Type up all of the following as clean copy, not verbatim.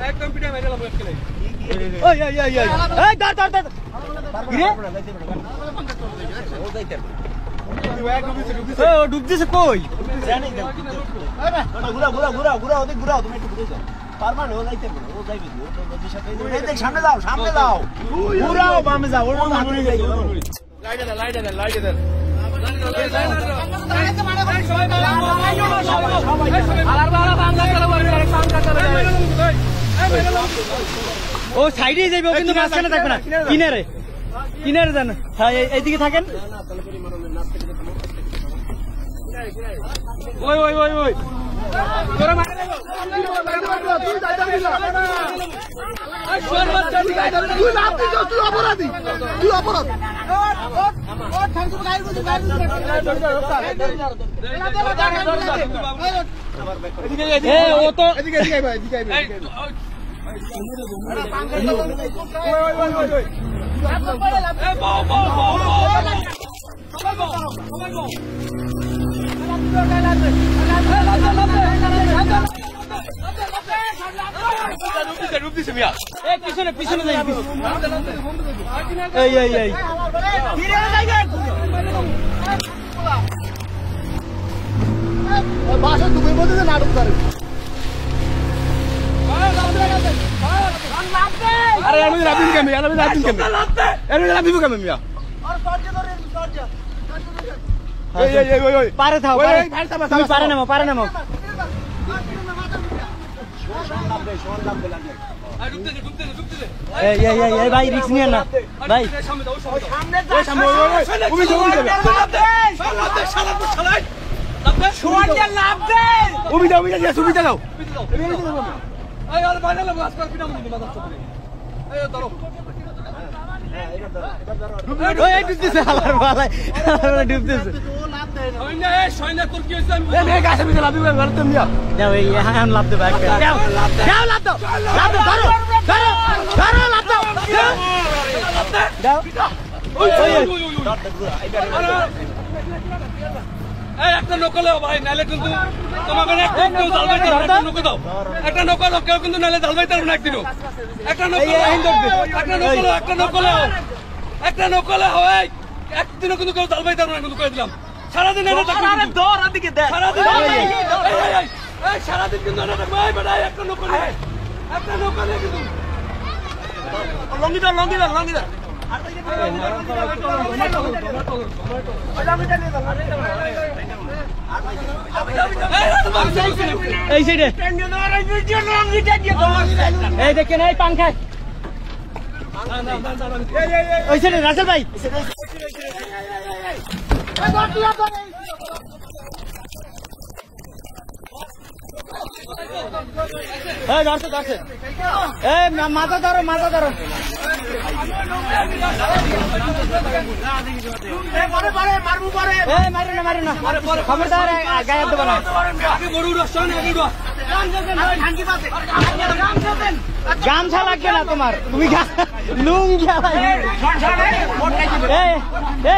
একদম পিঠা মেরে লাভ করে ওই ওই ওই ওই এই ধর ধর ধর কি রে ও ডুব দিছে কই জানি না ঘুরা ঘুরা ঘুরা ঘুরা ওদিক ঘুরাও তুমি একটু ঘুরে যাও পারবা না ও যাইতে পারে ও যাইবে ও তো নদীর সাথে এই দেখ সামনে যাও ঘুরাও বামে যাও ওর মনে হাতে যাই লাইট দে ও সাইডে যাইবে ও কিন্তু মাঝখানে থাকবে না কিনারে যান হ্যাঁ এইদিকে থাকেন ওই ওই ওই ওই তোরা মারে দেবো তুই লাভ দিছ তুই অপরাধী ও তো এদিকে ভাই পিছনে বাসা ডুবের মধ্যে নাটক করে আরে আমি রাবিন কেমন মিয়া পারে থাও তুমি পারে নামো এই ভাই রিস্ক নিয়ে না ভাই সুবিধা দাও একটা নৌকা লো ভাই নালে কিন্তু তোমাকে একটা নৌকা লো কেউ কিন্তু নালে জাল বাইতে পারবে না একদিনও একটা নৌকা লো একদিনও কিন্তু কেউ জাল বাইতে পারবে না কিন্তু করে দিলাম সারাদিন সারাদিন কিন্তু একটা নৌকা নিয়ে কিন্তু লঙ্গিদার এই সাইডে এই দেখেন এই পাংখায় ওই সাইডে রাসেল ভাই ধরছে মাথা ধরো মারো না খবরদার গায়ে দেবো না গামছা লাগবে না তোমার তুমি লুঙ্গি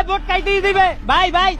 বোট কাইতে দিবে ভাই